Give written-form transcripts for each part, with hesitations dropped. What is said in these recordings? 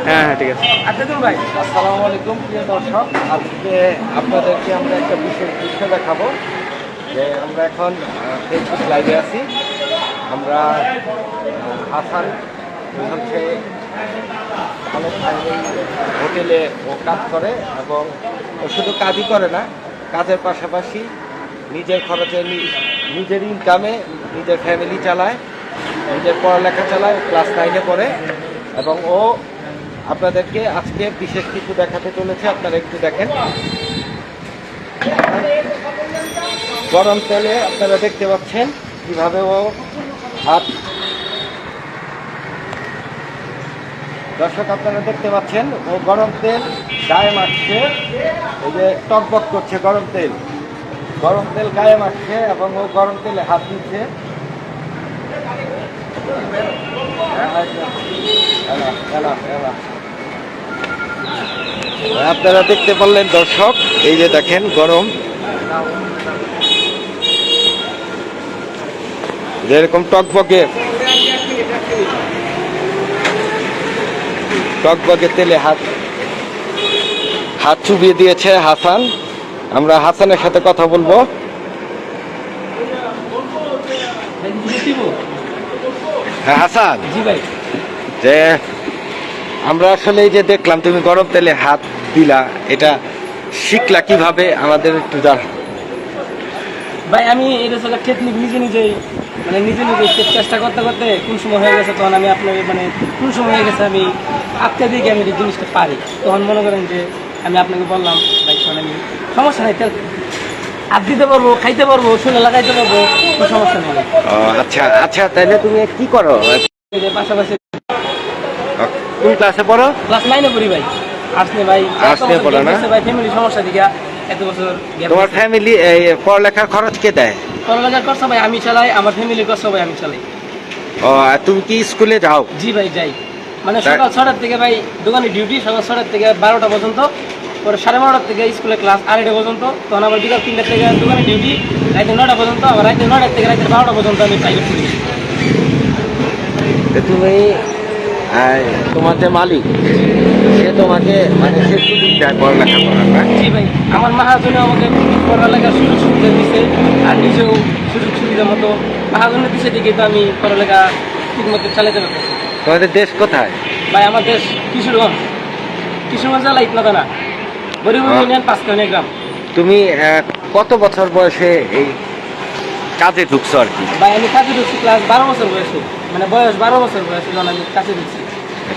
হ্যাঁ ঠিক আছে। আসসালামু আলাইকুম প্রিয় দর্শক, আজকে আপনাদেরকে আমরা একটা বিশেষ দৃশ্য দেখাবো। যে আমরা এখন ফেসবুক লাইভে আছি। আমরা হাসান হচ্ছে হোটেলে ও কাজ করে, এবং ও শুধু কাজই করে না, কাজের পাশাপাশি নিজের খরচে নিজের ইনকামে নিজের ফ্যামিলি চালায়, নিজের পড়ালেখা চালায়, ক্লাস 9-এ পড়ে। এবং ও আপনাদেরকে আজকে বিশেষ কিছু দেখাতে চলেছে, আপনারা একটু দেখেন। গরম তেলে আপনারা দেখতে পাচ্ছেন কিভাবে ও হাত, দর্শক আপনারা দেখতে পাচ্ছেন ও গরম তেল গায়ে মাখছে, এই যে টকবক করছে গরম তেল গায়ে মাখছে, এবং ও গরম তেলে হাত দিচ্ছে। আপনারা দেখতে পারলেন দর্শক, এই যে দেখেন গরম, যেরকম টকবকে তেলে হাত চুবিয়ে দিয়েছে হাসান। আমরা হাসানের সাথে কথা বলবো। হ্যাঁ হাসান, জি ভাই। যে আমরা আসলে এই যে দেখলাম তুমি গরম তেলে হাত দিলা, এটা শিখলা কিভাবে আমাদের একটু জান। ভাই আমি এটা টেকনিক নিজে চেষ্টা করতে করতে কোন সময় হয়ে গেছে, তখন আমি আপনার কোন সময় হয়ে গেছে আমি আটকা দিয়ে আমি এই জিনিসটা পারি, তখন মনে করেন যে আমি আপনাকে বললাম ভাই আমি সমস্যা নাই, তেল হাত দিতে পারবো, খাইতে পারবো, শুনে লাগাইতে পারবো, কোনো সমস্যা নেই। আচ্ছা আচ্ছা, তাহলে তুমি কি করো? পাশাপাশি কোন ক্লাসে পড়ো? ক্লাস 9-এ পড়ি ভাই। আর্টস নিয়ে ভাই। আর্টস নিয়ে পড়ো না? ভাই ফ্যামিলি সমস্যা দিকে এত বছর। তোমার ফ্যামিলি এই পড়ালেখার খরচ কে দেয়? পড়ালেখার খরচ ভাই আমি চালাই, আমার ফ্যামিলির খরচ ভাই আমি চালাই। ও, তুমি কি স্কুলে যাও? জি ভাই যাই, সকাল 6টার থেকে ভাই দোকানে ডিউটি, সকাল 6টার থেকে 12টা পর্যন্ত, পরে 12:30 থেকে স্কুলে ক্লাস 8টা পর্যন্ত, তখন আবার বিকাল 3টা থেকে দোকানে ডিউটি, রাতে 9টা পর্যন্ত, আবার রাতে 9টা থেকে রাতে 12টা পর্যন্ত আমি প্রাইভেট করি। তুমি তোমার যে মালিক, সে তোমাকে সে সুযোগ দেয় পড়ালেখা করার না? জি ভাই, আমার মহাজনে আমাকে পড়ালেখার সুযোগ সুবিধা দিচ্ছে, আর নিজেও সুযোগ সুবিধা মতো মহাজনের দিচ্ছে দিকে তো আমি পড়ালেখা ঠিক মতো চালাতে পারতেছি। তোমাদের দেশ কোথায়? ভাই আমার দেশ কিশোরগঞ্জ জেলা ইটনাদানা, বরিবুল ইউনিয়ন 5 গ্রাম। তুমি কত বছর বয়সে এই কাজে ঢুকছো আর কি? ভাই আমি কাজে ঢুকছি ক্লাস 12 বছর বয়সে, বয়স 12 বছর বয়সে যখন আমি কাজে ঢুকছি।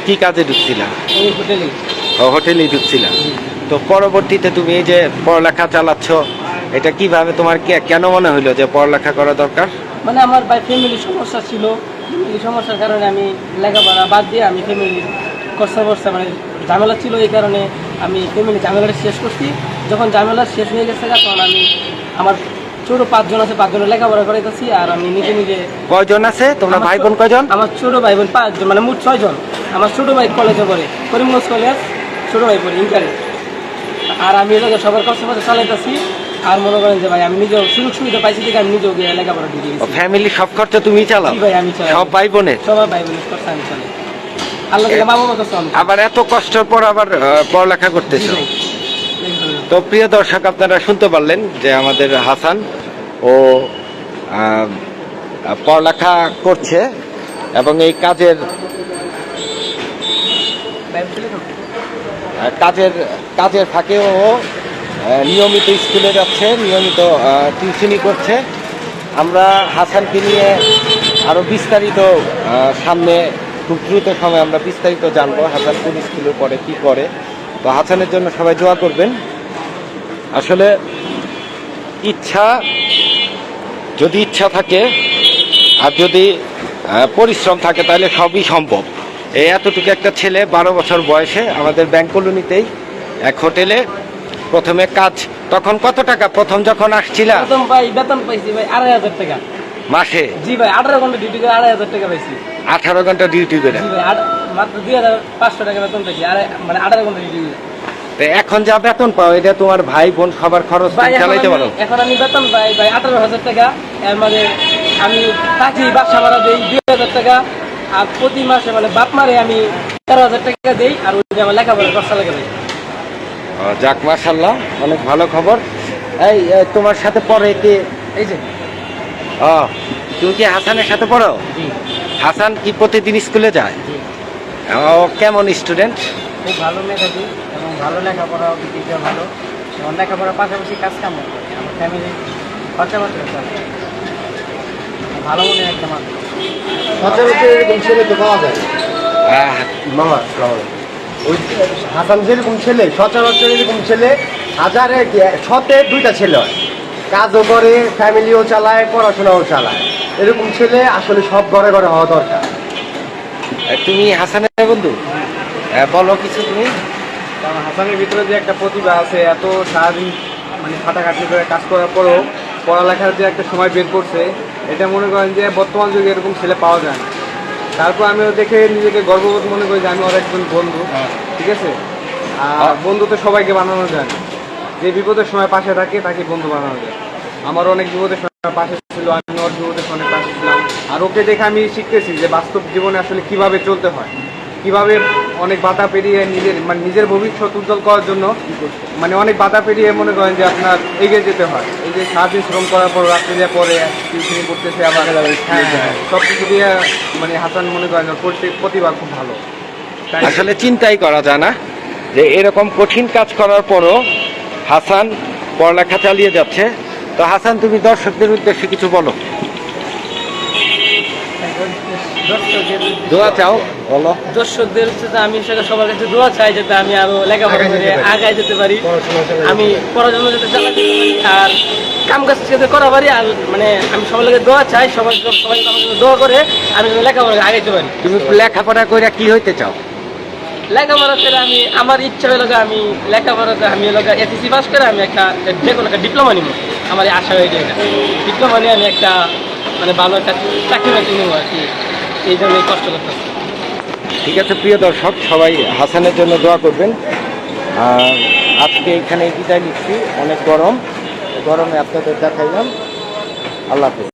কি কাজে ঢুকছিলা? এই হোটেলে। হোটেলেই ঢুকছিলা। তো পরবর্তীতে তুমি এই যে পড়ালেখা চালাচ্ছ, এটা কিভাবে তোমার কেন মনে হইলো যে পড়ালেখা করা দরকার? আমার ভাই ফ্যামিলির সমস্যা ছিল, ফ্যামিলির সমস্যার কারণে আমি লেখাপড়া বাদ দিয়ে আমি ফ্যামিলির কষ্ট ঝামেলা ছিল, এই কারণে আমি ফ্যামিলি ঝামেলাটা শেষ করছি। যখন ঝামেলা শেষ হয়ে গেছে তখন আমি আমার ছোট 5 জন আছে, 5 জনের লেখাপড়া করাইতেছি, আর আমি নিজে। কয়জন আছে তোমরা ভাই বোন? কয়জন? আমার ছোট ভাই বোন 5 জন, মোট 6 জন। আমার ছোট ভাই কলেজে পড়ে, করিমগঞ্জ কলেজ, ছোট ভাই পড়ে ইন্টারে। আর আমি এলাকা সবার কষ্ট চালাইতেছি, আর মনে করেন যে ভাই আমি নিজেও সুযোগ সুবিধা পাইছি থেকে আমি নিজেও গিয়ে লেখাপড়া দিয়ে দিয়েছি। ফ্যামিলি সব খরচা তুমি চালাও? ভাই আমি চালাই। সব ভাই বোনের? সবার ভাই বোনের খরচা আমি চালাই। আল্লাহ থেকে বাবা মতো চল। আবার এত কষ্টের পর আবার পড়ালেখা করতেছো। তো প্রিয় দর্শক, আপনারা শুনতে পারলেন যে আমাদের হাসান ও পড়ালেখা করছে, এবং এই কাজের ফাঁকেও নিয়মিত স্কুলে যাচ্ছে, নিয়মিত টিউশনি করছে। আমরা হাসানকে নিয়ে আরও বিস্তারিত সামনে খুব দ্রুত সময় আমরা বিস্তারিত জানবো হাসান কোন স্কুলে পড়ে, কি করে। তো হাসানের জন্য সবাই দোয়া করবেন। আসলে যদি ইচ্ছা থাকে আর যদি পরিশ্রম থাকে তাহলে সবই সম্ভব। এই এতটুকু একটা ছেলে 12 বছর বয়সে আমাদের ব্যাংক কলোনিতেই এক হোটেলে প্রথমে কাজ। তখন কত টাকা প্রথম যখন আসছিলা? প্রথম ভাই বেতন পাইছি ভাই 2,500 টাকা মাসে। জি ভাই, 18 ঘন্টা ডিউটি করে 2,500 টাকা পাইছি। 18 ঘন্টা ডিউটি করে? জি ভাই, মাত্র 2,500 টাকা বেতন পাইছি, আর 18 ঘন্টা ডিউটি করে। এখন যা বেতন পাও এটা তোমার ভাই বোন সবার খরচ চালাইতে পারো? এখন আমি বেতন পাই ভাই 18,000 টাকা, এর মানে আমি থাকি বাসা ভাড়া দিই 2,000 টাকা, আর প্রতি মাসে মানে বাপ মারে আমি 13,000 টাকা দিই, আর ওই যে আমার লেখাপড়ার খরচা লাগে ভাই। যাক মাশাআল্লাহ, অনেক ভালো খবর। এই তোমার সাথে পড়ে কে? এই যে ও, তুমি কি হাসানের সাথে পড়ো? জি হাসান কি প্রতিদিন স্কুলে যায়? জি, ও কেমন স্টুডেন্ট? খুব ভালো মেধাবী এবং ভালো লেখাপড়া দিকটা ভালো, এবং লেখাপড়ার পাশাপাশি কাজ কাম করে আমার ফ্যামিলি খরচাপাতি চলে, ভালো মনে একটা মানুষ। সচরাচর এরকম ছেলে তো পাওয়া যায় মামা। ওই হাসান যেরকম ছেলে, সচরাচর এরকম ছেলে হাজারে কি শতে 2টা ছেলে হয়, কাজও করে, ফ্যামিলিও চালায়, পড়াশোনাও চালায়। এরকম ছেলে আসলে সব ঘরে ঘরে হওয়া দরকার। তুমি হাসানের বন্ধু? বলো কিছু তুমি। কারণ হাসানের ভিতরে যে একটা প্রতিভা আছে, এত সারাদিন মানে খাটাখাটি করে কাজ করার পরও পড়ালেখার যে একটা সময় বের করছে, এটা মনে করেন যে বর্তমান যুগে এরকম ছেলে পাওয়া যায় না। তারপর আমিও দেখে নিজেকে গর্ববোধ মনে করি যে আমি ওর একজন বন্ধু, ঠিক আছে। আর বন্ধু তো সবাইকে বানানো যায় না, যে বিপদের সময় পাশে থাকে তাকে বন্ধু বানানো যায়। আমার অনেক বিপদের সময় পাশে ছিল, আমি ওর বিপদের সময় পাশে ছিলাম। আর ওকে দেখে আমি শিখতেছি যে বাস্তব জীবনে আসলে কিভাবে চলতে হয়, কিভাবে অনেক বাধা পেরিয়ে নিজের ভবিষ্যৎ উজ্জ্বল করার জন্য মানে অনেক বাধা পেরিয়ে মনে করেন যে আপনার এগিয়ে যেতে হয়। এই যে সারাদিন শ্রম করার পর রাত্রে দিয়ে পরে টিউশনি করতেছে, আবার সব কিছু দিয়ে মানে হাসান মনে করেন যে প্রতিভা খুব ভালো। তাই আসলে চিন্তাই করা যায় না যে এরকম কঠিন কাজ করার পরও হাসান পড়ালেখা চালিয়ে যাচ্ছে। তো হাসান, তুমি দর্শকদের উদ্দেশ্যে কিছু বলো, দোয়া চাও, বলো। দর্শকদের হচ্ছে যে আমি সবার কাছে দোয়া চাই যাতে আমি আরো লেখাপড়া করে আগায় যেতে পারি, আমি পড়াশোনা যাতে চালাতে পারি, আর কাম কাজ যাতে করা পারি। আর মানে আমি সবার কাছে দোয়া চাই, সবাই সবাই আমার জন্য দোয়া করে আমি যেন লেখাপড়া আগাইতে পারি। তুমি লেখাপড়া করে কি হইতে চাও? লেখাপড়া করে আমি, আমার ইচ্ছা হলো যে আমি লেখাপড়াতে আমি হলো এসএসসি পাস করে আমি একটা যে কোনো একটা ডিপ্লোমা নিব, আমার এই আশা হয়ে যায়। ডিপ্লোমা নিয়ে আমি একটা মানে ভালো একটা চাকরি বাকরি নেবো আর কি, এই জন্য কষ্ট করতে। ঠিক আছে প্রিয় দর্শক, সবাই হাসানের জন্য দোয়া করবেন। আর আজকে এখানে বিদায় নিচ্ছি, অনেক গরমে আপনাদের দেখাইলাম। আল্লাহ হাফেজ।